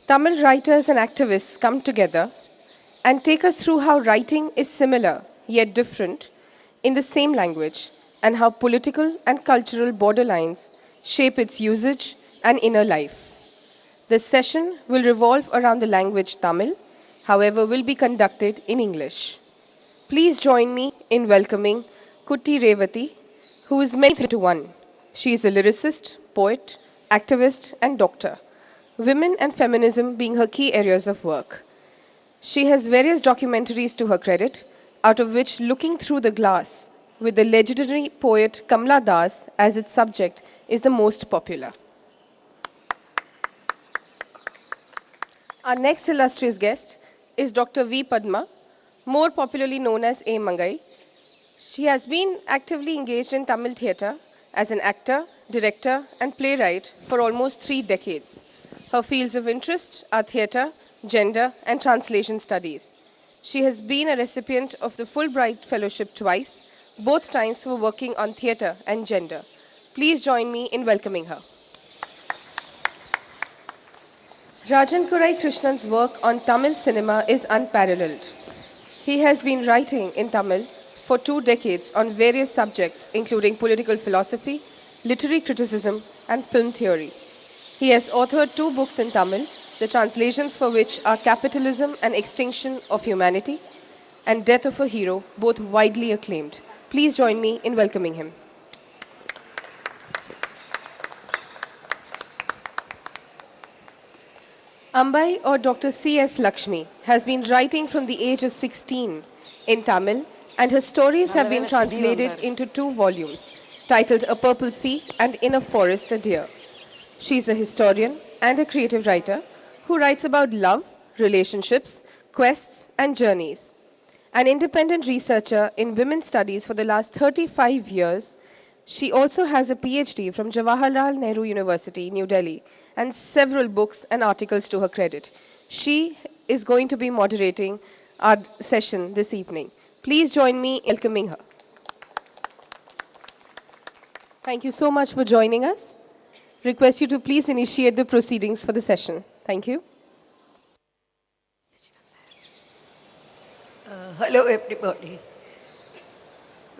Tamil writers and activists come together and take us through how writing is similar yet different in the same language and how political and cultural borderlines shape its usage and inner life. This session will revolve around the language Tamil, however, will be conducted in English. Please join me in welcoming Kutti Revati, who is many to one. She is a lyricist, poet, activist, and doctor, women and feminism being her key areas of work. She has various documentaries to her credit, out of which Looking Through the Glass, with the legendary poet Kamla Das as its subject, is the most popular. Our next illustrious guest is Dr. V. Padma, more popularly known as A. Mangai. She has been actively engaged in Tamil theatre as an actor, director, and playwright for almost 3 decades. Her fields of interest are theatre, gender, and translation studies. She has been a recipient of the Fulbright Fellowship twice, both times for working on theatre and gender. Please join me in welcoming her. Rajan Kurai Krishnan's work on Tamil cinema is unparalleled. He has been writing in Tamil for 2 decades on various subjects, including political philosophy, literary criticism, and film theory. He has authored 2 books in Tamil, the translations for which are Capitalism and Extinction of Humanity and Death of a Hero, both widely acclaimed. Please join me in welcoming him. Ambai or Dr. C.S. Lakshmi has been writing from the age of 16 in Tamil, and her stories have been translated into 2 volumes titled A Purple Sea and In a Forest a Deer. She is a historian and a creative writer who writes about love, relationships, quests, and journeys. An independent researcher in women's studies for the last 35 years, she also has a PhD from Jawaharlal Nehru University, New Delhi, and several books and articles to her credit. She is going to be moderating our session this evening. Please join me in welcoming her. Thank you so much for joining us. Request you to please initiate the proceedings for the session. Thank you. Hello, everybody.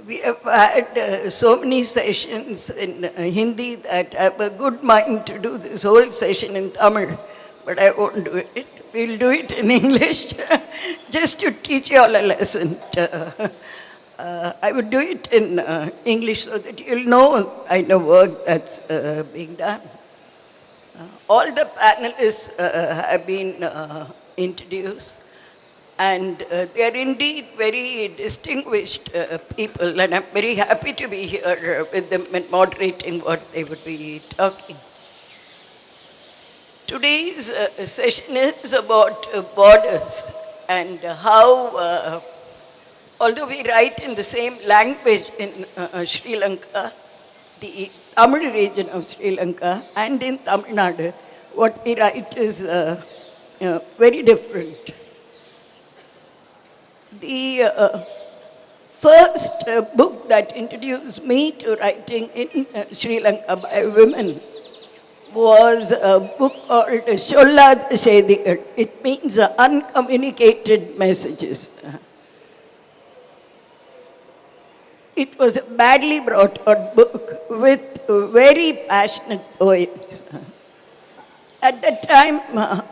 We have had so many sessions in Hindi that I have a good mind to do this whole session in Tamil, but I won't do it. We'll do it in English, just to teach you all a lesson. I would do it in English so that you'll know kind of work that's being done. All the panelists have been introduced. And they are indeed very distinguished people, and I'm very happy to be here with them and moderating what they would be talking. Today's session is about borders and how, although we write in the same language in Sri Lanka, the Tamil region of Sri Lanka, and in Tamil Nadu, what we write is very different. The first book that introduced me to writing in Sri Lanka by women was a book called Shollad Shedigal. It means uncommunicated messages. It was a badly brought out book with very passionate poems. At that time,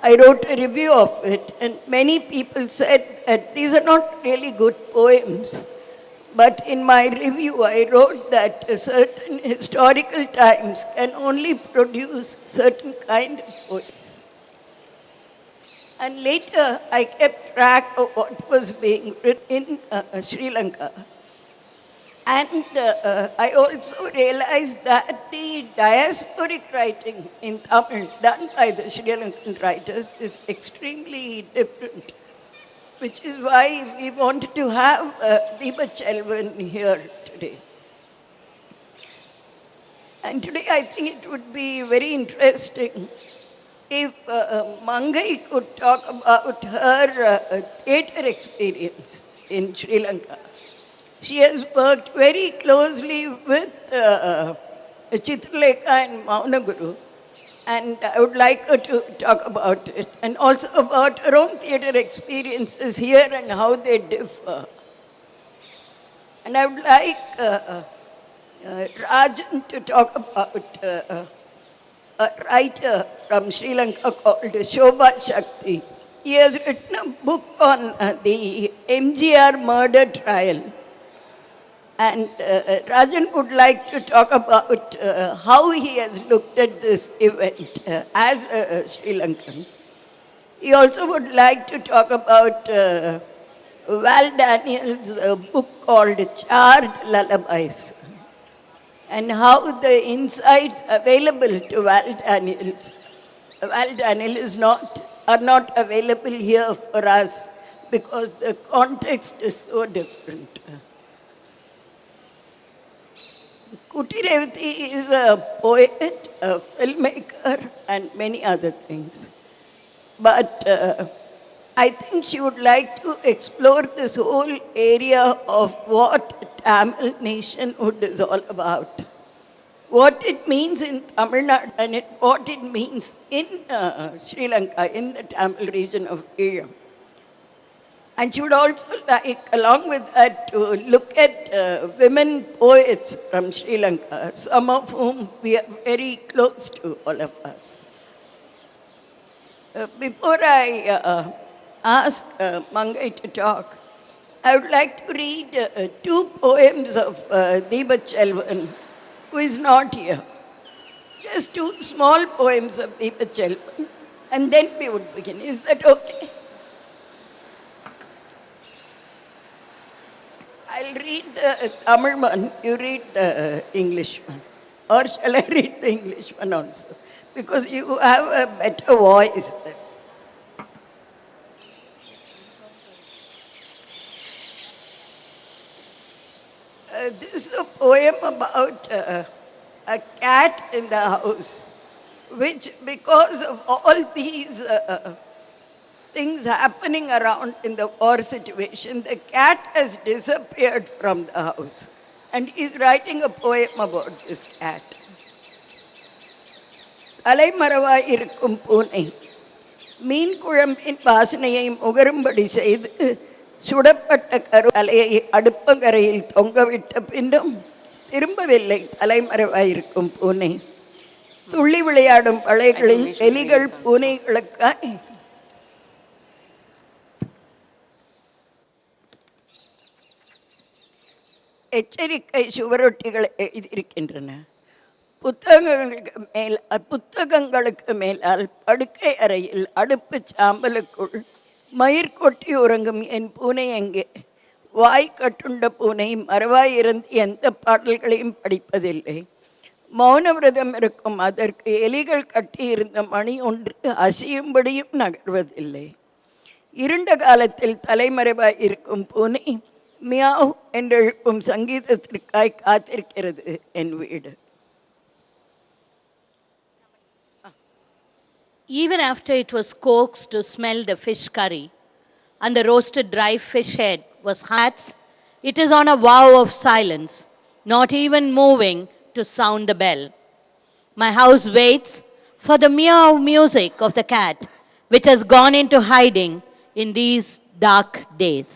I wrote a review of it, and many people said that these are not really good poems. But in my review, I wrote that certain historical times can only produce certain kind of poets. And later, I kept track of what was being written in Sri Lanka. And I also realized that the diasporic writing in Tamil done by the Sri Lankan writers is extremely different, which is why we wanted to have Deepa Chelvan here today. And today I think it would be very interesting if Mangai could talk about her theatre experience in Sri Lanka. She has worked very closely with Chitralekha and Maunaguru. And I would like her to talk about it and also about her own theatre experiences here and how they differ. And I would like Rajan to talk about a writer from Sri Lanka called Shobha Shakti. He has written a book on the MGR murder trial. And Rajan would like to talk about how he has looked at this event as a Sri Lankan. He also would like to talk about Val Daniels' book called Charred Lullabies and how the insights available to Val Daniel are not available here for us because the context is so different. Kuti Revati is a poet, a filmmaker, and many other things. But I think she would like to explore this whole area of what Tamil nationhood is all about. What it means in Tamil Nadu and what it means in Sri Lanka, in the Tamil region of India. And she would also like, along with that, to look at women poets from Sri Lanka, some of whom we are very close to, all of us. Before I ask Mangai to talk, I would like to read two poems of Deepa Chelvan, who is not here. Just two small poems of Deepa Chelvan, and then we would begin. Is that okay? I'll read the Tamil one, you read the English one. Or shall I read the English one also? Because you have a better voice. This is a poem about a cat in the house, which because of all these things happening around in the war situation, the cat has disappeared from the house. And he's writing a poem about this cat. அலைமறைவாய் இருக்கும் பூனை மீன் குழம்பின் வாசனையை முகரும்படி செய்து சுடப்பட்ட கருவலையை அடுப்பங்கரையில் தொங்கவிட்ட பின்னும் திரும்பவில்லை தலைமறைவாயிருக்கும் பூனை. துள்ளி விளையாடும் பழைகளில் எலிகள் பூனைகளுக்காய் எச்சரிக்கை சுவரொட்டிகளை எழுதியிருக்கின்றன. புத்தகங்களுக்கு மேலால் படுக்கை அறையில் அடுப்பு சாம்பலுக்குள் மயிர் கொட்டி உறங்கும் என் பூனை எங்கே? வாய் கட்டுண்ட பூனை மறவாயிருந்து எந்த பாடல்களையும் படிப்பதில்லை. மௌன விரதம் இருக்கும் அதற்கு எலிகள் கட்டியிருந்த மணி ஒன்று அசையும்படியும் நகர்வதில்லை. இருண்ட காலத்தில் தலைமறைவாய் இருக்கும் பூனை மியாவ் என்றெழுப்பும் சங்கீதத்திற்காய் காத்திருக்கிறது என் வீடு. Even after it was coaxed to smell the fish curry and the roasted dry fish head was hats, it is on a vow of silence, not even moving to sound the bell. My house waits for the meow music of the cat, which has gone into hiding in these dark days.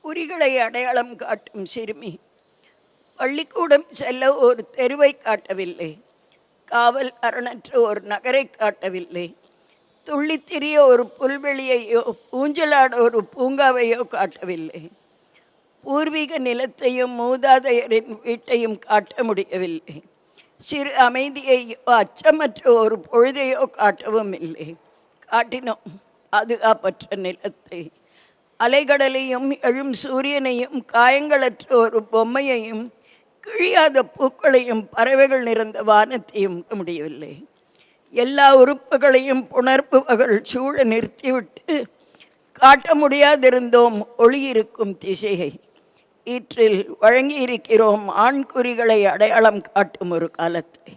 குறிகளை அடையாளம் காட்டும் சிறுமி பள்ளிக்கூடம் செல்ல ஒரு தெருவை காட்டவில்லை. காவல் அரணற்ற ஒரு நகரை காட்டவில்லை. துள்ளித்திரிய ஒரு புல்வெளியையோ ஊஞ்சலாட ஒரு பூங்காவையோ காட்டவில்லை. பூர்வீக நிலத்தையும் மூதாதையரின் வீட்டையும் காட்ட முடியவில்லை. சிறு அமைதியையோ அச்சமற்ற ஒரு பொழுதையோ காட்டவும் இல்லை. காட்டினோம் பாதுகாப்பற்ற நிலத்தை, அலைகடலையும் எழும் சூரியனையும் காயங்களற்ற ஒரு பொம்மையையும் கிழியாத பூக்களையும் பறவைகள் நிறைந்த வானத்தையும் முடியவில்லை. எல்லா உறுப்புகளையும் புணர்ப்புகள் சூழ நிறுத்திவிட்டு காட்ட முடியாதிருந்தோம் ஒளியிருக்கும் திசையை. ஈற்றில் வழங்கியிருக்கிறோம் ஆண்குறிகளை அடையாளம் காட்டும் ஒரு காலத்தை.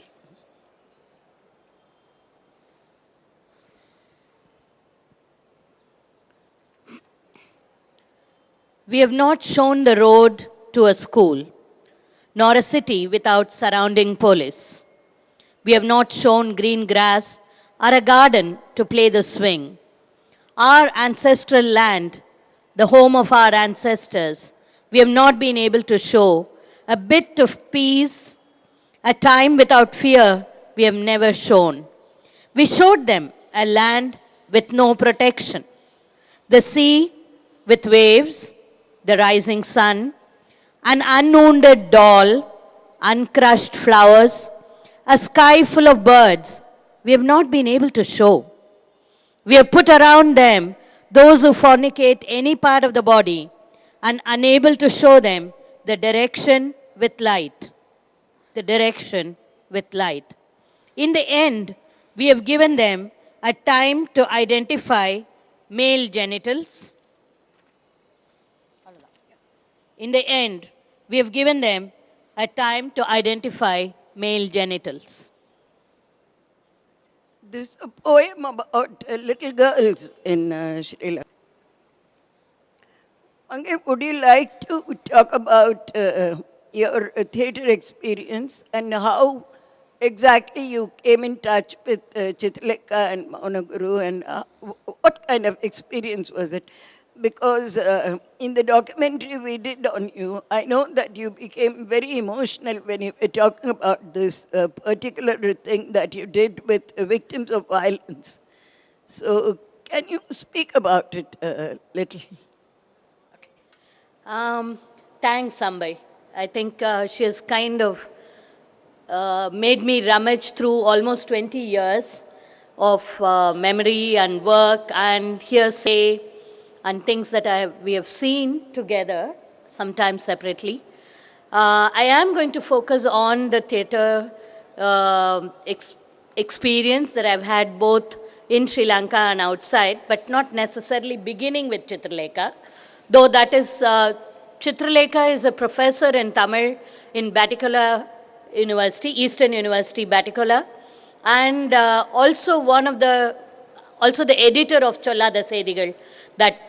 We have not shown the road to a school, nor a city without surrounding police. We have not shown green grass or a garden to play the swing. Our ancestral land, the home of our ancestors, we have not been able to show a bit of peace, a time without fear we have never shown. We showed them a land with no protection, the sea with waves, the rising sun, an unwounded doll, uncrushed flowers, a sky full of birds we have not been able to show. We have put around them those who fornicate any part of the body and unable to show them the direction with light. The direction with light. In the end, we have given them a time to identify male genitals. In the end, we have given them a time to identify male genitals. This is a poem about little girls in Sri Lanka. Ange, would you like to talk about your theatre experience and how exactly you came in touch with Chitralekha and Maunaguru, and what kind of experience was it? Because in the documentary we did on you, I know that you became very emotional when you were talking about this particular thing that you did with victims of violence. So can you speak about it a little? Thanks, Ambai. I think she has kind of made me rummage through almost 20 years of memory and work and hearsay and things that we have seen together, sometimes separately. I am going to focus on the theatre experience that I've had both in Sri Lanka and outside, but not necessarily beginning with Chitralekha, though that is, Chitralekha is a professor in Tamil in Batticaloa University, Eastern University, Batticaloa, and also the editor of Chollada Sedigal that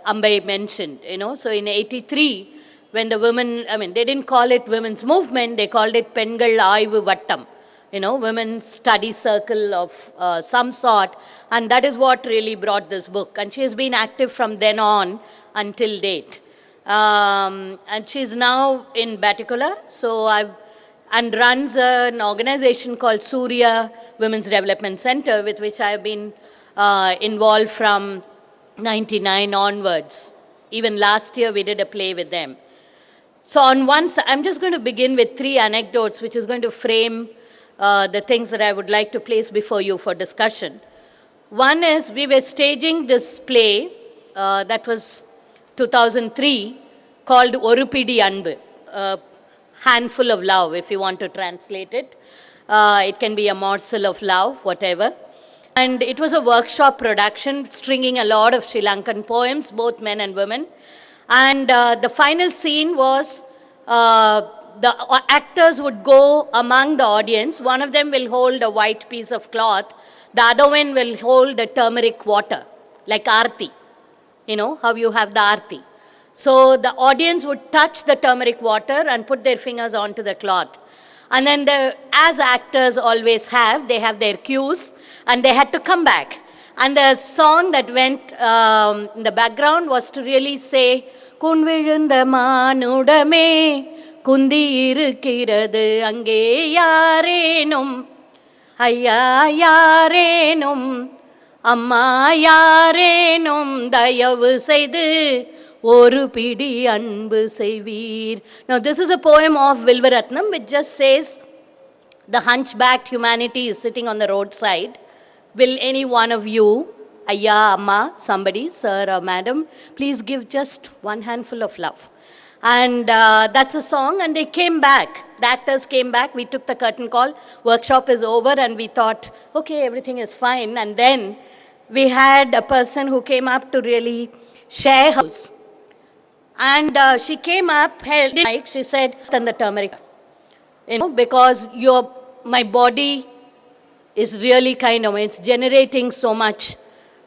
Ambai mentioned, So in 83, when the women, they didn't call it women's movement, they called it Pengal Aivu Vattam, women's study circle of some sort, and that is what really brought this book. And she has been active from then on until date. And she's now in Batticaloa, and runs an organization called Surya Women's Development Center, with which I've been involved from 99 onwards. Even last year we did a play with them. So on one side, I'm just going to begin with 3 anecdotes, which is going to frame the things that I would like to place before you for discussion. One is we were staging this play that was 2003 called Orupidi Anbu, a handful of love, if you want to translate it. It can be a morsel of love, whatever. And it was a workshop production, stringing a lot of Sri Lankan poems, both men and women. And the final scene was the actors would go among the audience. One of them will hold a white piece of cloth. The other one will hold a turmeric water, like Aarti. How you have the Aarti. So the audience would touch the turmeric water and put their fingers onto the cloth. And then, as actors always have, they have their cues, and they had to come back. And the song that went in the background was to really say, Kunvizhunda manudame, kundi irukkirathu ange yarenum, ayya yarenum, amma yarenum, dayavu seidu, Oru pidi anbu seiveer. Now this is a poem of Vilvaratnam which just says, the hunchbacked humanity is sitting on the roadside. Will any one of you, Ayya, Amma, somebody, sir or madam, please give just one handful of love. And that's a song, and they came back. The actors came back. We took the curtain call. Workshop is over, and we thought, okay, everything is fine. And then we had a person who came up to really share her house. And she came up, held the mic, she said, and the turmeric. Because my body is really it's generating so much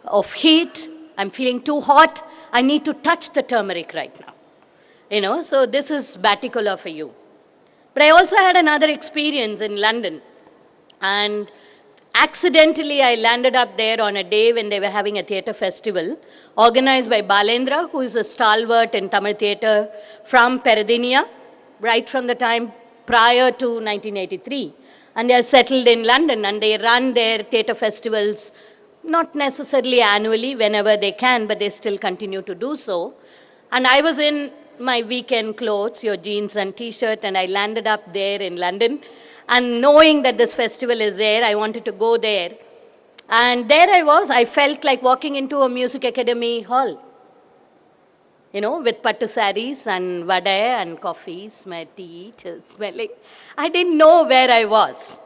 of heat. I'm feeling too hot. I need to touch the turmeric right now. So this is Batikola for you. But I also had another experience in London. And accidentally, I landed up there on a day when they were having a theatre festival organized by Balendra, who is a stalwart in Tamil theatre from Peradeniya, right from the time prior to 1983. And they are settled in London and they run their theatre festivals, not necessarily annually, whenever they can, but they still continue to do so. And I was in my weekend clothes, your jeans and t-shirt, and I landed up there in London. And knowing that this festival is there, I wanted to go there. And there I was, I felt like walking into a music academy hall. With pattu sarees and vada and coffees, my tea smelling. I didn't know where I was.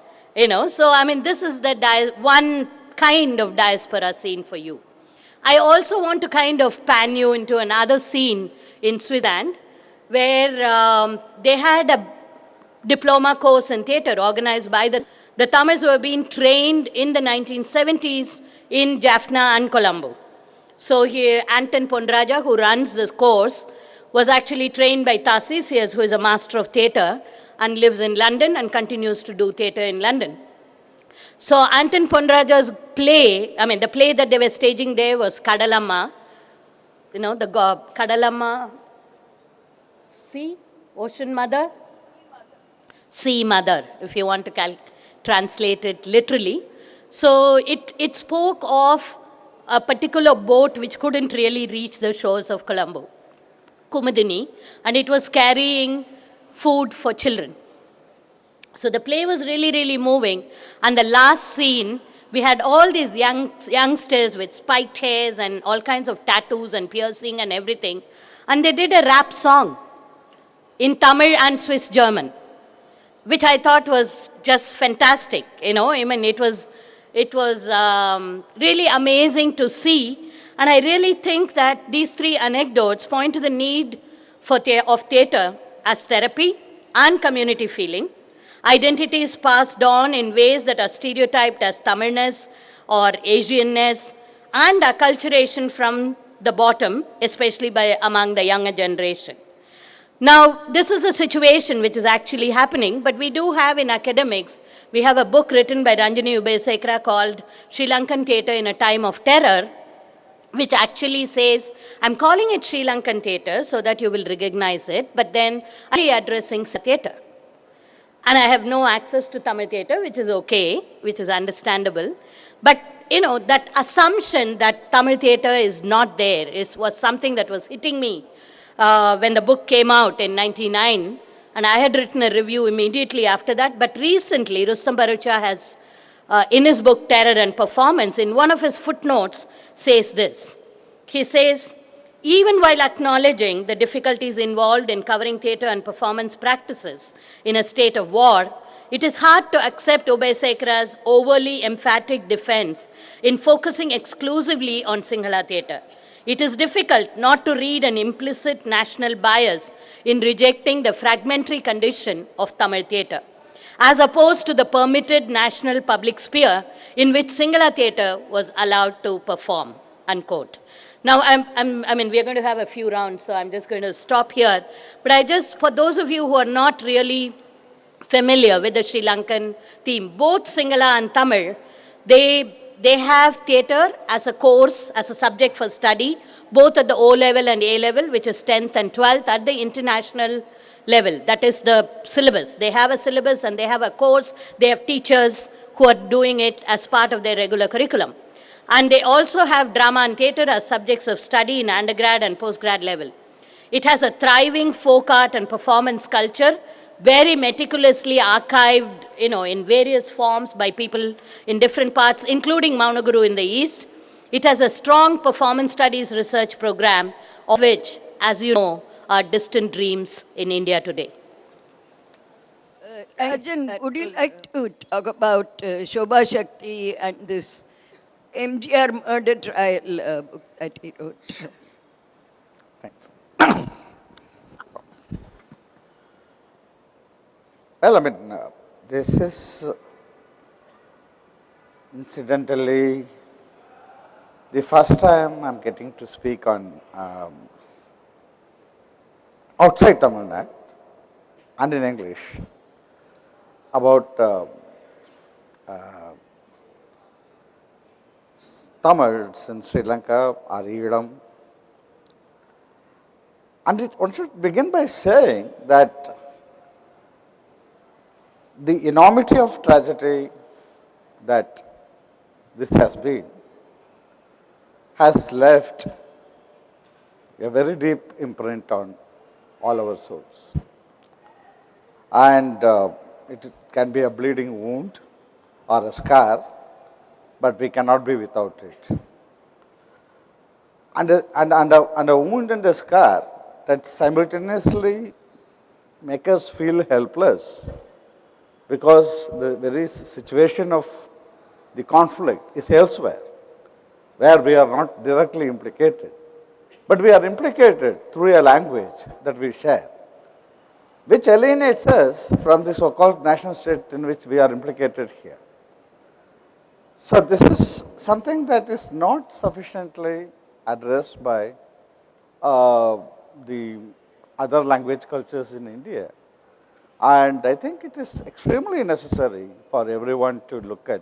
So I mean, this is the one kind of diaspora scene for you. I also want to kind of pan you into another scene in Switzerland, where they had a diploma course in theatre organized by the Tamils who have been trained in the 1970s in Jaffna and Colombo. So here, Anton Pondraja, who runs this course, was actually trained by Tarsicius, who is a master of theatre and lives in London and continues to do theatre in London. So Anton Pondraja's play, the play that they were staging there was Kadalamma. The Kadalamma, sea, ocean mother? Sea mother, if you want to translate it literally. So it spoke of a particular boat which couldn't really reach the shores of Colombo, Kumudini, and it was carrying food for children. So the play was really, really moving. And the last scene, we had all these youngsters with spiked hairs and all kinds of tattoos and piercing and everything. And they did a rap song in Tamil and Swiss German, which I thought was just fantastic. It was really amazing to see. And I really think that these three anecdotes point to the need of theatre as therapy and community feeling. Identities passed on in ways that are stereotyped as Tamilness or Asianness, and acculturation from the bottom, especially among the younger generation. Now, this is a situation which is actually happening, but we do have in academics, we have a book written by Ranjani Ubesekara called Sri Lankan Theatre in a Time of Terror, which actually says, I'm calling it Sri Lankan Theatre so that you will recognize it, but then I'm addressing theatre. And I have no access to Tamil theatre, which is okay, which is understandable. But, that assumption that Tamil theatre is not there was something that was hitting me when the book came out in 1999. And I had written a review immediately after that. But recently, Rustam Bharucha has, in his book Terror and Performance, in one of his footnotes, says this. He says, even while acknowledging the difficulties involved in covering theatre and performance practices in a state of war, it is hard to accept Ubesekara's overly emphatic defense in focusing exclusively on Sinhala theatre. It is difficult not to read an implicit national bias in rejecting the fragmentary condition of Tamil theatre, as opposed to the permitted national public sphere in which Sinhala theatre was allowed to perform, unquote. Now, we are going to have a few rounds, so I'm just going to stop here. But for those of you who are not really familiar with the Sri Lankan theme, both Sinhala and Tamil, they have theatre as a course, as a subject for study, both at the O level and A level, which is 10th and 12th, at the international level. That is the syllabus. They have a syllabus and they have a course. They have teachers who are doing it as part of their regular curriculum. And they also have drama and theatre as subjects of study in undergrad and postgrad level. It has a thriving folk art and performance culture, very meticulously archived, in various forms by people in different parts, including Maunaguru in the East. It has a strong performance studies research program, of which, as you know, are distant dreams in India today. Arjun, would you like to talk about Shobha Shakti and this MGR murder trial book that he wrote? Thanks. Well, this is incidentally the first time I'm getting to speak on outside Tamil Nadu and in English about Tamils in Sri Lanka or Eedam. And one should begin by saying that the enormity of tragedy that this has been has left a very deep imprint on all our souls. And it can be a bleeding wound or a scar, but we cannot be without it. And a wound and a scar that simultaneously make us feel helpless, because the very situation of the conflict is elsewhere, where we are not directly implicated. But we are implicated through a language that we share, which alienates us from the so-called nation state in which we are implicated here. So this is something that is not sufficiently addressed by the other language cultures in India. And I think it is extremely necessary for everyone to look at,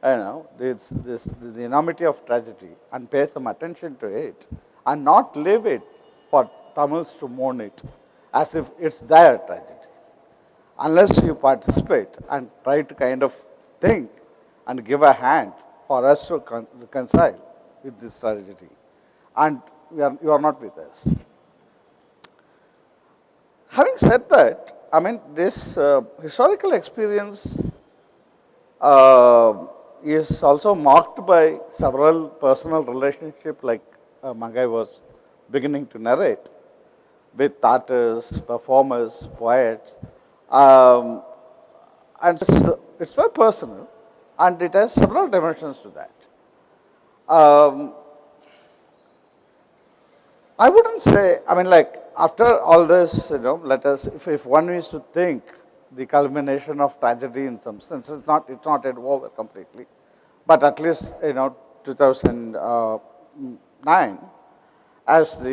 the enormity of tragedy and pay some attention to it, and not leave it for Tamils to mourn it as if it's their tragedy. Unless you participate and try to kind of think and give a hand for us to reconcile with this tragedy. And you are not with us. Having said that, this historical experience is also marked by several personal relationships, like Mangai was beginning to narrate, with artists, performers, poets. And it's very personal, and it has several dimensions to that. I wouldn't say, after all this, let us, if one is to think the culmination of tragedy in some sense, it's not yet over completely, but at least, 2009 as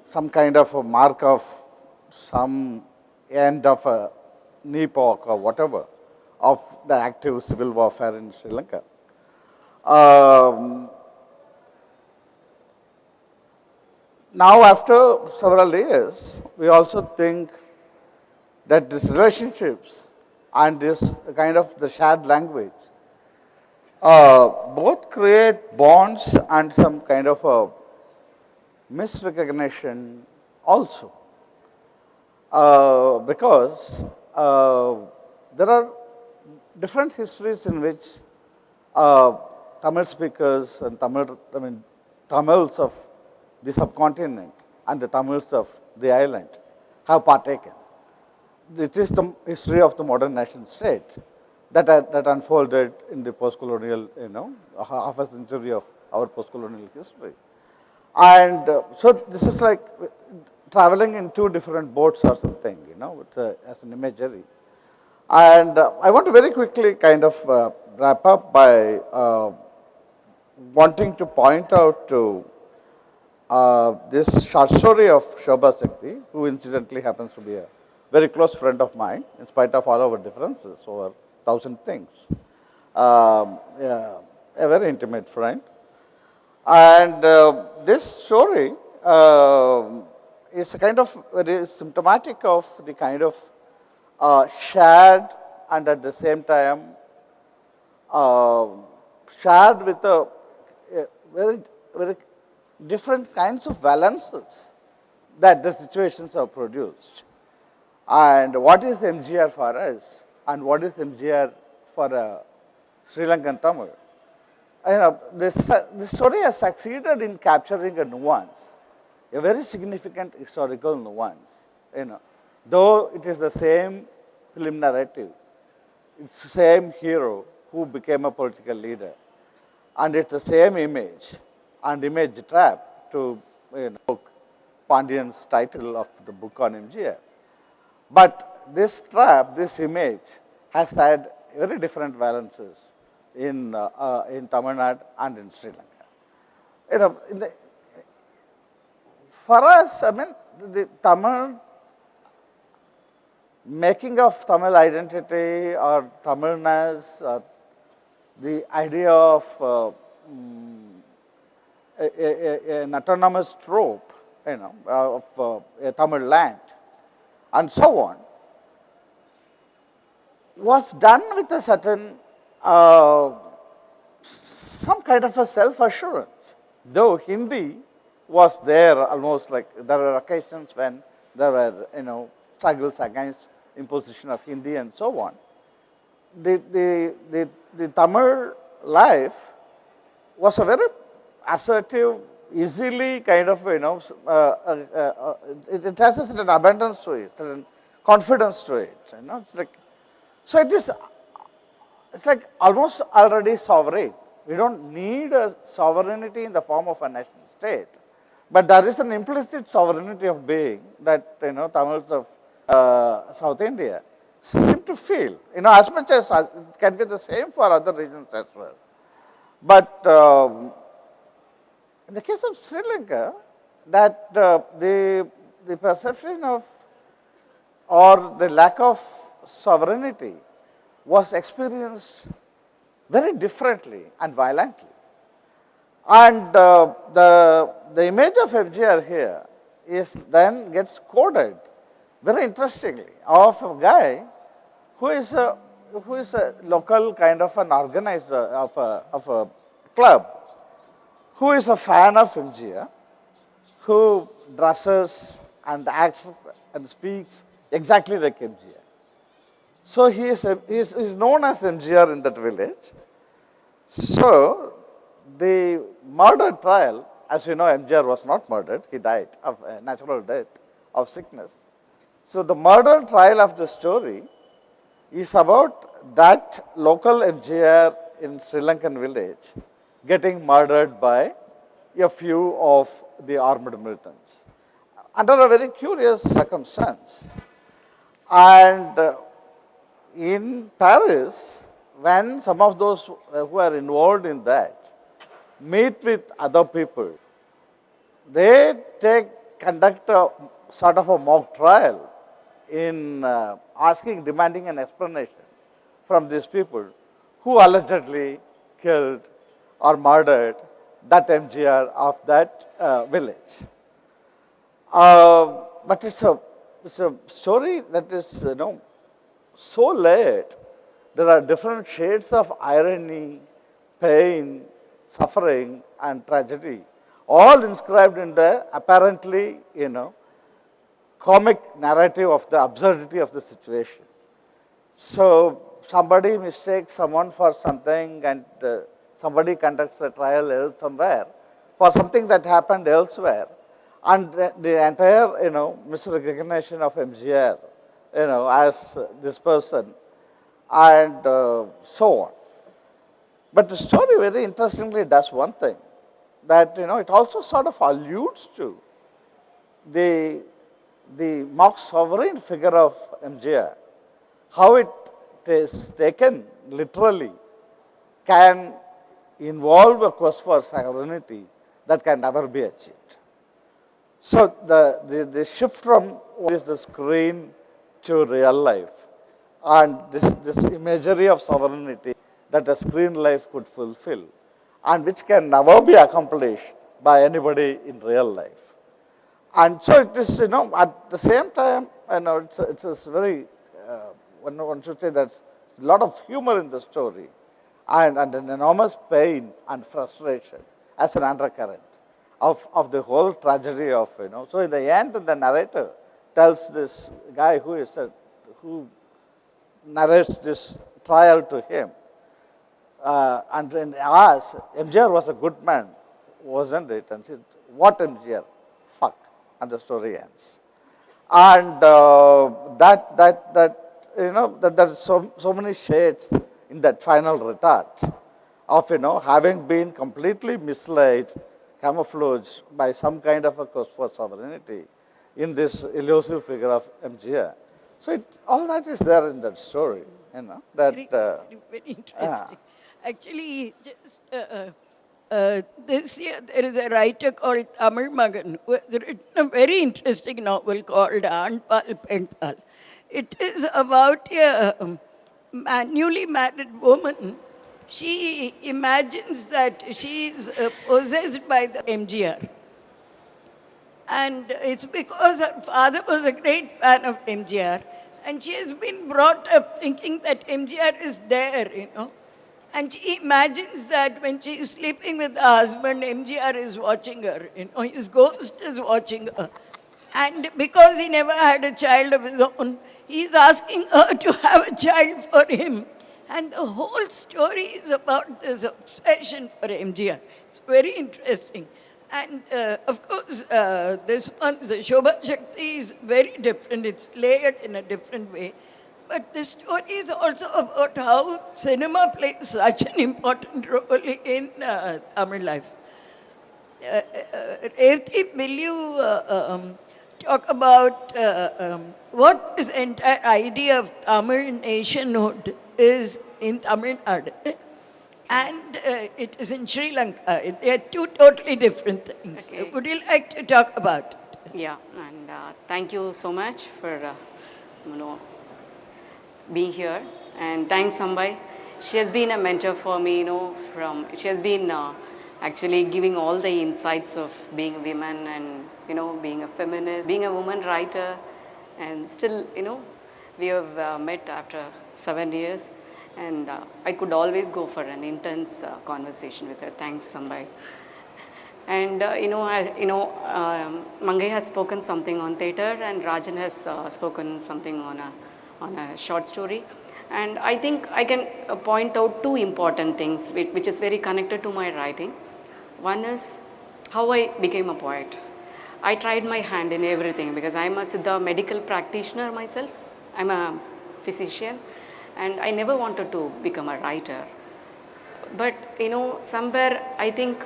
some kind of a mark of some end of a an epoch or whatever of the active civil warfare in Sri Lanka. Now, after several years, we also think that these relationships and this kind of the shared language both create bonds and some kind of a misrecognition also. Because there are different histories in which Tamil speakers and Tamils of the subcontinent and the Tamils of the island have partaken. It is the history of the modern nation state that unfolded in the post-colonial, half a century of our post-colonial history. And so this is like traveling in two different boats or something, as an imagery. And I want to very quickly kind of wrap up by wanting to point out to this short story of Shobha Shakti, who incidentally happens to be a very close friend of mine, in spite of all our differences over 1,000 things. A very intimate friend. And this story is kind of very symptomatic of the kind of shared and at the same time shared with a very, very different kinds of balances that the situations have produced. And what is MGR for us and what is MGR for a Sri Lankan Tamil? This story has succeeded in capturing a nuance, a very significant historical nuance. Though it is the same film narrative, it's the same hero who became a political leader, and it's the same image and image trap to Pandian's title of the book on MGR. But this trap, this image, has had very different valences in Tamil Nadu and in Sri Lanka. you know, for us, I mean, the Tamil, making of Tamil identity or Tamilness, or the idea of an autonomous trope, of a Tamil land, and so on, was done with a certain, some kind of a self-assurance. Though Hindi was there almost like, there were occasions when there were, struggles against imposition of Hindi and so on. The Tamil life was a very assertive, easily kind of, it has a certain abundance to it, certain confidence to it. It's like, so it's like almost already sovereign. We don't need a sovereignty in the form of a nation state, but there is an implicit sovereignty of being that Tamils of South India seem to feel. As much as it can be the same for other regions as well. But in the case of Sri Lanka, that the perception of or the lack of sovereignty was experienced very differently and violently. And the image of MGR here is then gets coded very interestingly of a guy who is a local kind of an organizer of a club, who is a fan of MGR, who dresses and acts and speaks exactly like MGR. So he is known as MGR in that village. So the murder trial, as you know, MGR was not murdered, he died of a natural death of sickness. So the murder trial of the story is about that local MGR in Sri Lankan village getting murdered by a few of the armed militants under a very curious circumstance. And in Paris, when some of those who are involved in that meet with other people, they conduct a sort of a mock trial in demanding an explanation from these people who allegedly killed or murdered that MGR of that village. But it's a story that is, so layered. There are different shades of irony, pain, suffering, and tragedy, all inscribed in the apparently, comic narrative of the absurdity of the situation. So somebody mistakes someone for something, and somebody conducts a trial somewhere for something that happened elsewhere, and the entire, misrecognition of MGR, as this person, and so on. But the story very interestingly does one thing, that it also sort of alludes to the mock sovereign figure of MGR, how it is taken literally can involve a quest for sovereignty that can never be achieved. So the shift from what is the screen to real life, and this imagery of sovereignty that a screen life could fulfill, and which can never be accomplished by anybody in real life. And so it is, at the same time, it's very, one should say that a lot of humor in the story, and an enormous pain and frustration as an undercurrent of the whole tragedy of, So in the end, the narrator tells this guy who narrates this trial to him, and when asks, MGR was a good man, wasn't it? And said, what MGR? Fuck. And the story ends. And there's so many shades in that final retort of, having been completely misled, camouflaged by some kind of a quest for sovereignty in this elusive figure of MGR. So all that is there in that story, that. Very interesting. Actually, just This year there is a writer called Tamil Magan who has written a very interesting novel called Anpal Penpal. It is about a newly married woman. She imagines that she is possessed by the MGR. And it's because her father was a great fan of MGR. And she has been brought up thinking that MGR is there, you know. And she imagines that when she is sleeping with the husband, MGR is watching her, you know, his ghost is watching her. And because he never had a child of his own, he is asking her to have a child for him. And the whole story is about this obsession for MGR. It's very interesting. And of course, this one, the Shobha Shakti, is very different. It's layered in a different way. But the story is also about how cinema plays such an important role in Tamil life. Revati, will you talk about what this entire idea of Tamil nationhood is in Tamil Nadu and it is in Sri Lanka? They are two totally different things. Okay. Would you like to talk about it? Yeah, and thank you so much for being here. And thanks, Sambai. She has been a mentor for me. She has been actually giving all the insights of being a woman and being a feminist, being a woman writer, and still we have met after 7 years, and I could always go for an intense conversation with her. Thanks, Sambai. And Mangai has spoken something on theatre, and Rajan has spoken something on a short story. And I think I can point out two important things which is very connected to my writing. One is how I became a poet. I tried my hand in everything because I'm a Siddha medical practitioner myself. I'm a physician, and I never wanted to become a writer. But somewhere I think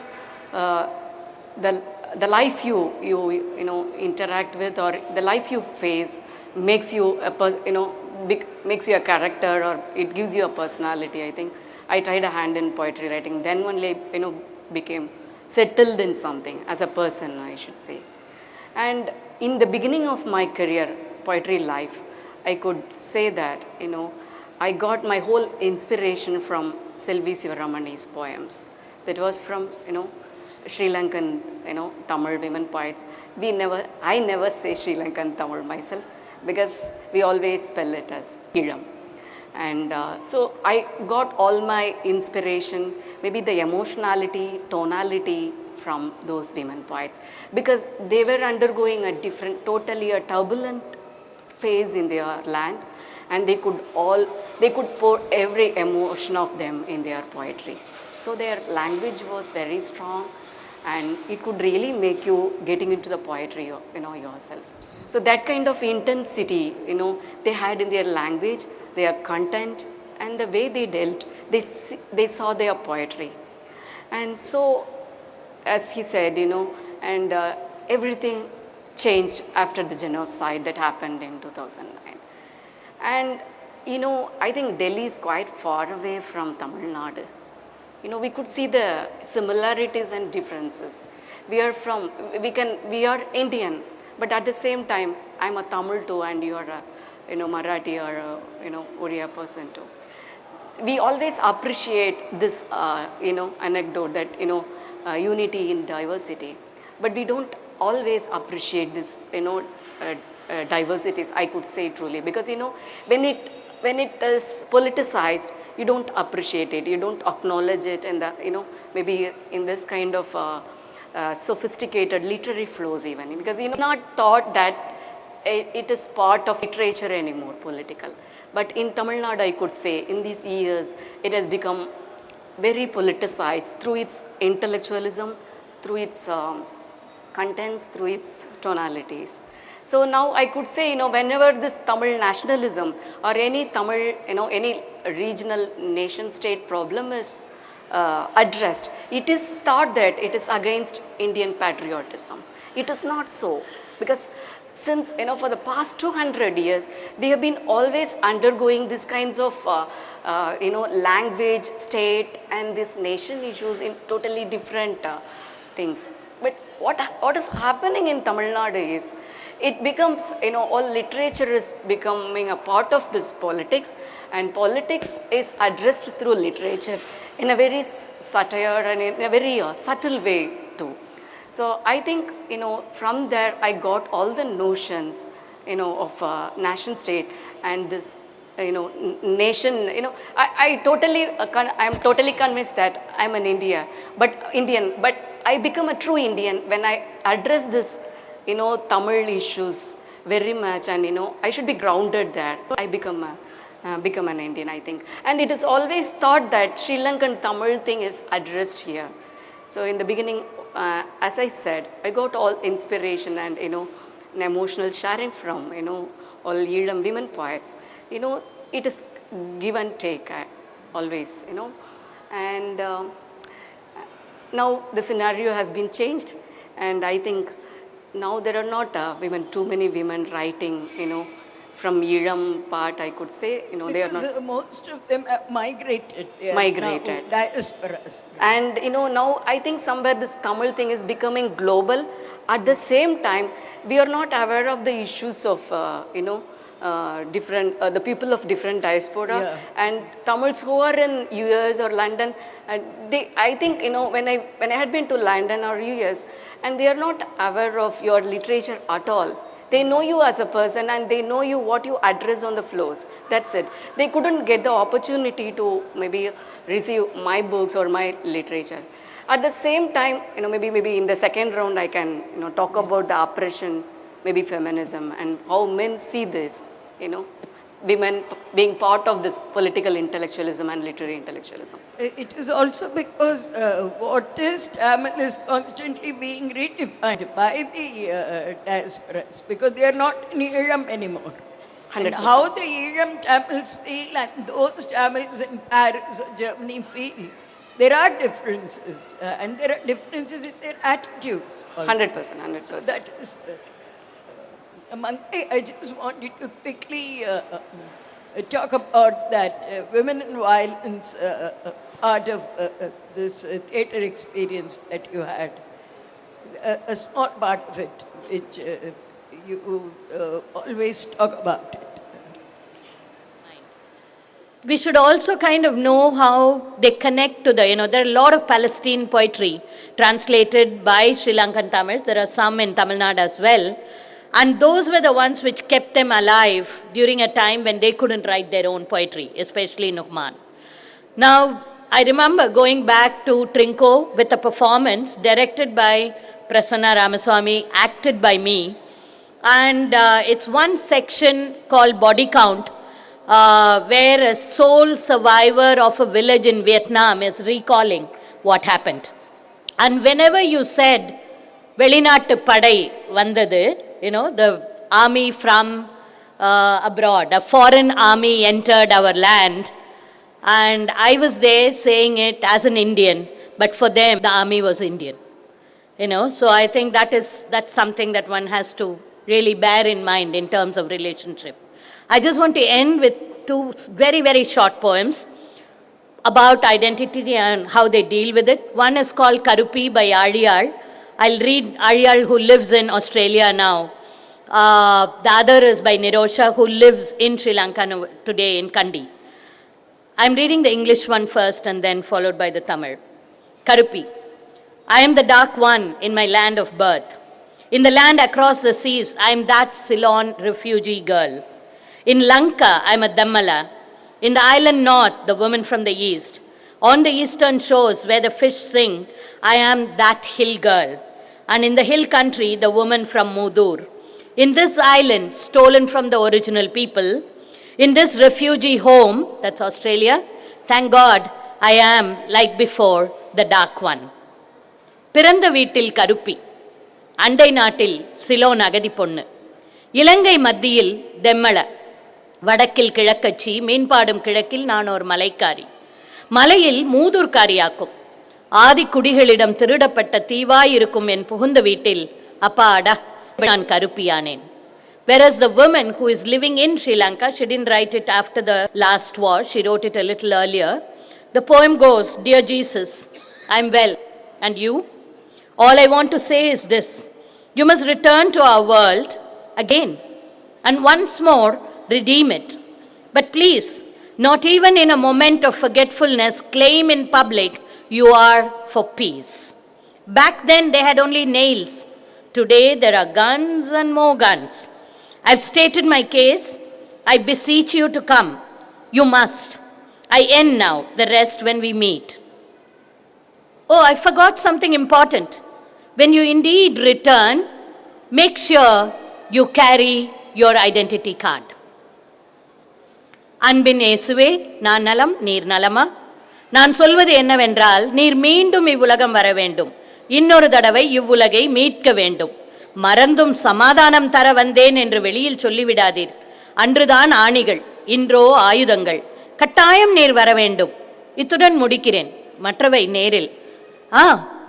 the life you interact with, or the life you face, makes you makes you a character, or it gives you a personality. I think I tried a hand in poetry writing, then only became settled in something as a person, I should say. And in the beginning of my career, poetry life, I could say that I got my whole inspiration from Selvi Sivaramani's poems. That was from Sri Lankan Tamil women poets. I never say Sri Lankan Tamil myself, because we always spell it as Kilam. And so I got all my inspiration, maybe the emotionality, tonality from those women poets, because they were undergoing a different, totally a turbulent phase in their land, and they could pour every emotion of them in their poetry. So their language was very strong, and it could really make you getting into the poetry yourself. So that kind of intensity, they had in their language, their content, and the way they dealt, they saw their poetry. And so, as he said, and everything changed after the genocide that happened in 2009. And, I think Delhi is quite far away from Tamil Nadu. We could see the similarities and differences. We are Indian, but at the same time, I'm a Tamil too, and you are a, Marathi or a, Oriya person too. We always appreciate this, anecdote that, unity in diversity, but we don't always appreciate this, diversities, I could say truly, because, when it is politicized, you don't appreciate it, you don't acknowledge it, and maybe in this kind of sophisticated literary flows even, because not thought that it is part of literature anymore, political. But in Tamil Nadu, I could say, in these years, it has become very politicized through its intellectualism, through its contents, through its tonalities. So now I could say, whenever this Tamil nationalism or any Tamil, any regional nation state problem is addressed, it is thought that it is against Indian patriotism. It is not so, because since, for the past 200 years, we have been always undergoing these kinds of, language, state, and this nation issues in totally different things. But what is happening in Tamil Nadu is, it becomes, all literature is becoming a part of this politics, and politics is addressed through literature in a very satire and in a very subtle way too. So I think, from there I got all the notions, of nation state and this, nation, I totally, I'm totally convinced that I'm an Indian, but I become a true Indian when I address this, Tamil issues very much, and, I should be grounded there. I become an Indian, I think. And it is always thought that Sri Lankan Tamil thing is addressed here. So in the beginning, as I said, I got all inspiration and, an emotional sharing from, all Eelam women poets. It is give and take always, And now the scenario has been changed, and I think now there are not too many women writing, from Eelam part, I could say, they are not. Because, most of them have migrated. They are Migrated. now diasporas. And now I think somewhere this Tamil thing is becoming global. At the same time, we are not aware of the issues of, different, the people of different diaspora. Yeah. And Tamils who are in US or London, I think, when I had been to London or US, and they are not aware of your literature at all. They know you as a person, and they know you what you address on the floors. That's it. They couldn't get the opportunity to maybe receive my books or my literature. At the same time, maybe in the second round I can, talk about the oppression, maybe feminism, and how men see this, women being part of this political intellectualism and literary intellectualism. It is also because what is Tamil is constantly being redefined by the diasporas, because they are not in Eelam anymore. And 100%. how the Eelam Tamils feel and those Tamils in Paris or Germany feel, there are differences, and there are differences in their attitudes also. 100%. So that is, I just wanted to quickly talk about that women in violence part of this theatre experience that you had. A small part of it, which you always talk about it. We should also kind of know how they connect to there are a lot of Palestine poetry translated by Sri Lankan Tamils. There are some in Tamil Nadu as well. And those were the ones which kept them alive during a time when they couldn't write their own poetry, especially Nuhman. Now, I remember going back to Trinco with a performance directed by Prasanna Ramaswamy, acted by me. And it's one section called Body Count, where a sole survivor of a village in Vietnam is recalling what happened. And whenever you said, Velinattu Padai Vandadu, the army from abroad, a foreign army entered our land, and I was there saying it as an Indian, but for them, the army was Indian. So I think that's something that one has to really bear in mind in terms of relationship. I just want to end with two very, very short poems about identity and how they deal with it. One is called Karupi by Ariyal. I'll read Ariyal, who lives in Australia now. The other is by Nirosha, who lives in Sri Lanka today in Kandy. I'm reading the English one first and then followed by the Tamil. Karupi. I am the dark one in my land of birth. In the land across the seas, I am that Ceylon refugee girl. In Lanka, I am a Dammala. In the island north, the woman from the east. On the eastern shores where the fish sing, I am that hill girl. And in the hill country, the woman from Mudur. In this island, stolen from the original people, in this refugee home, that's Australia, thank God, I am, like before, the dark one. பிறந்த வீட்டில் கருப்பி, அண்டை நாட்டில் சிலோன் அகதி பொண்ணு, இலங்கை மத்தியில் தெம்மள, வடக்கில் கிழக்கச்சி, மீன்பாடும் கிழக்கில் நான் ஒரு மலைக்காரி, மலையில் மூதூர்காரியாக்கும், ஆதி குடிகளிடம் திருடப்பட்ட தீவாயிருக்கும் என் புகுந்த வீட்டில் அப்பாடா நான் கருப்பியானேன். Whereas the woman who is living in Sri Lanka, she didn't write it after the last war, she wrote it a little earlier. The poem goes, Dear Jesus, I'm well, and you? All I want to say is this: you must return to our world again, and once more redeem it. But please, not even in a moment of forgetfulness, claim in public you are for peace. Back then they had only nails. Today there are guns and more guns. I've stated my case. I beseech you to come. You must. I end now, the rest when we meet. Oh, I forgot something important. When you indeed return, make sure you carry your identity card. அன்பின் இயேசுவே, நான் நலம், நீர் நலமா? நான் சொல்வது என்னவென்றால், நீர் மீண்டும் இவ்வுலகம் வர வேண்டும். இன்னொரு தடவை இவ்வுலகை மீட்க வேண்டும். மறந்தும் சமாதானம் தர வந்தேன் என்று வெளியில் சொல்லிவிடாதீர். அன்றுதான் ஆணிகள், இன்றோ ஆயுதங்கள். கட்டாயம் நீர் வர வேண்டும். இத்துடன் முடிக்கிறேன். மற்றவை நேரில்.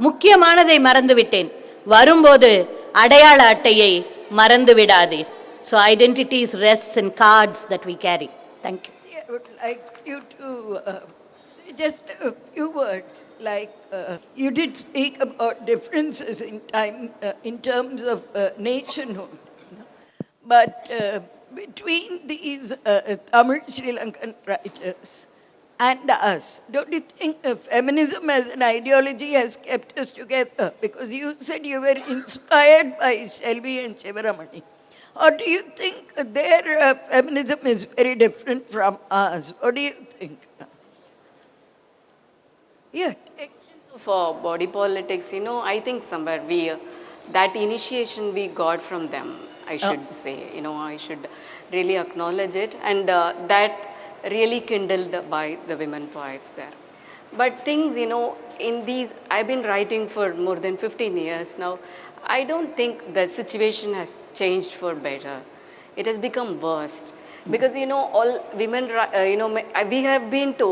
முக்கியமானதை மறந்துவிட்டேன். வரும்போது அடையாள அட்டையை மறந்து விடாதீர். So identities rests in cards that we carry. Thank you. I would like you to say just a few words. Like you did speak about differences in time, in terms of nationhood, but between these Tamil Sri Lankan writers and us, don't you think feminism as an ideology has kept us together? Because you said you were inspired by Shelby and Shivaramani. Or do you think their feminism is very different from us? What do you think? Yeah. For body politics, I think somewhere that initiation we got from them, I should say, I should really acknowledge it, and that really kindled by the women poets there. But things, in these, I've been writing for more than 15 years now. I don't think the situation has changed for better. It has become worse. Because, all women, we have been to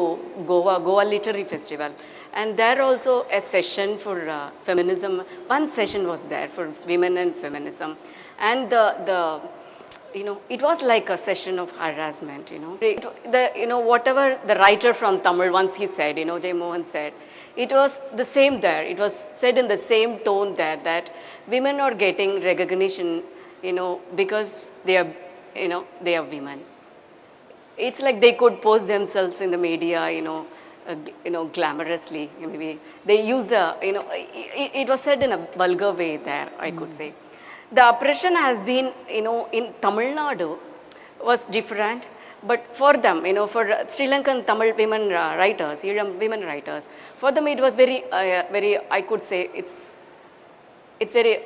Goa Literary Festival. And there also a session for feminism. One session was there for women and feminism. And it was like a session of harassment, whatever the writer from Tamil, once he said, Jay Mohan said, it was the same there. It was said in the same tone there that women are getting recognition, because they are women. It's like they could pose themselves in the media, glamorously. Maybe they use the, it was said in a vulgar way there, I could say. The oppression has been, in Tamil Nadu was different, but for them, for Sri Lankan Tamil women writers, women writers, for them it was very, I could say it's very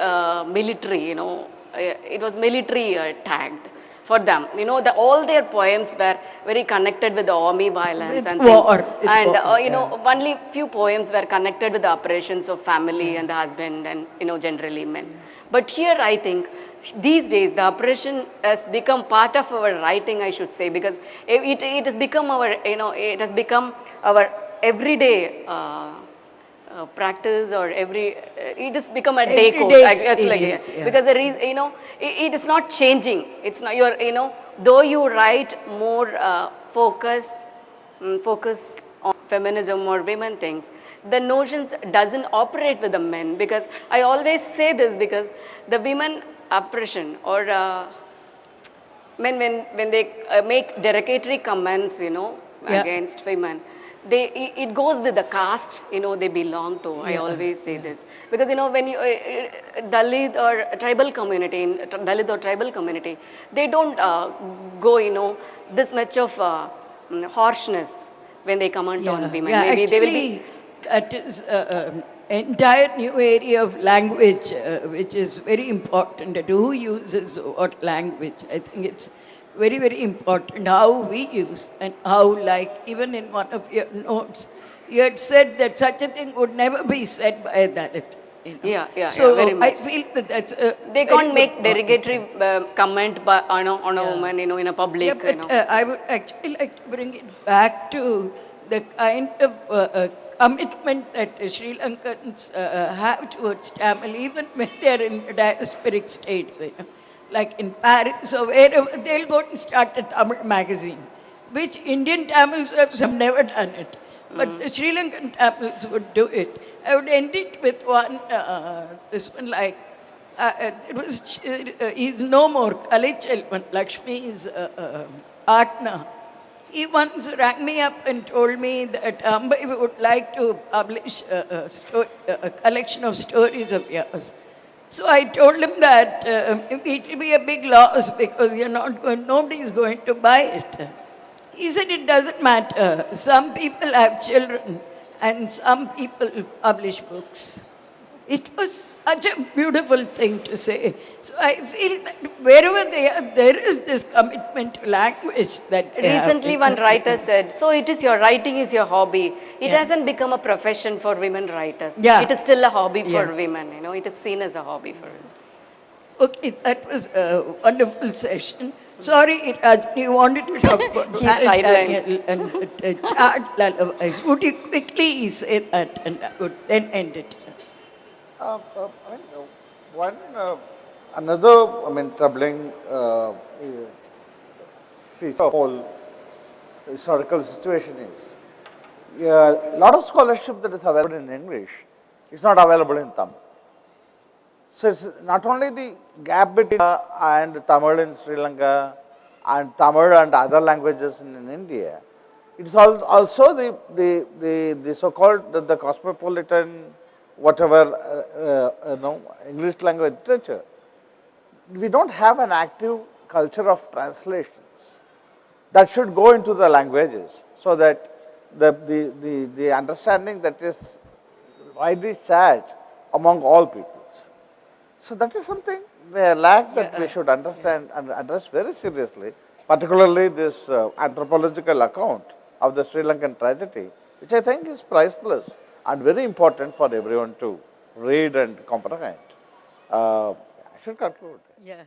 military, it was military tagged for them. All their poems were very connected with the army violence with and war. things. And, only few poems were connected with the operations of family and the husband and, generally men. But here I think these days the oppression has become part of our writing, I should say, because it has become our, it has become our everyday practice, or it has become a day course. It's like, yeah. Because there is, it is not changing. It's not your, though you write more focus on feminism or women things, the notions doesn't operate with the men. Because I always say this, because the women oppression or men, when they make derogatory comments, against women, it goes with the caste, they belong to. I always say this. Because, when you, Dalit or tribal community, they don't go, this much of harshness when they comment on women. Yeah, Maybe actually, they will be. that is an entire new area of language, which is very important. Who uses what language? I think it's very, very important how we use, and how, like, even in one of your notes, you had said that such a thing would never be said by a Dalit. So very much. I feel that that's They can't make derogatory comment on a woman, in a public. Yeah, but I would actually like to bring it back to the kind of commitment that Sri Lankans have towards Tamil, even when they are in diasporic states. like in Paris or wherever, they'll go and start a Tamil magazine, which Indian Tamils have never done it. But the Sri Lankan Tamils would do it. I would end it with one, this one like, he's no more, Kalichelvan, Lakshmi's partner. He once rang me up and told me that Ambai would like to publish a collection of stories of yours. So I told him that it will be a big loss because nobody is going to buy it. He said it doesn't matter. Some people have children and some people publish books. It was such a beautiful thing to say. So I feel that wherever they are, there is this commitment to language that they have. Recently, one writer said, so it is your writing is your hobby. It Yeah. hasn't become a profession for women writers. Yeah. It is still a hobby for Yeah. women. It is seen as a hobby for women. Okay, that was a wonderful session. Sorry, Rajni, you wanted to talk about He's Al sidelined. Daniel and chart lullabies. Would you quickly say that and I would then end it? Another, troubling feature of whole historical situation is a lot of scholarship that is available in English is not available in Tamil. So it's not only the gap between and Tamil in Sri Lanka and Tamil and other languages in India, it's also the so-called the cosmopolitan whatever English language literature. We don't have an active culture of translations that should go into the languages so that the understanding that is widely shared among all peoples. So that is something they lack that we should understand and address very seriously, particularly this anthropological account of the Sri Lankan tragedy, which I think is priceless and very important for everyone to read and comprehend. I should conclude. Yeah.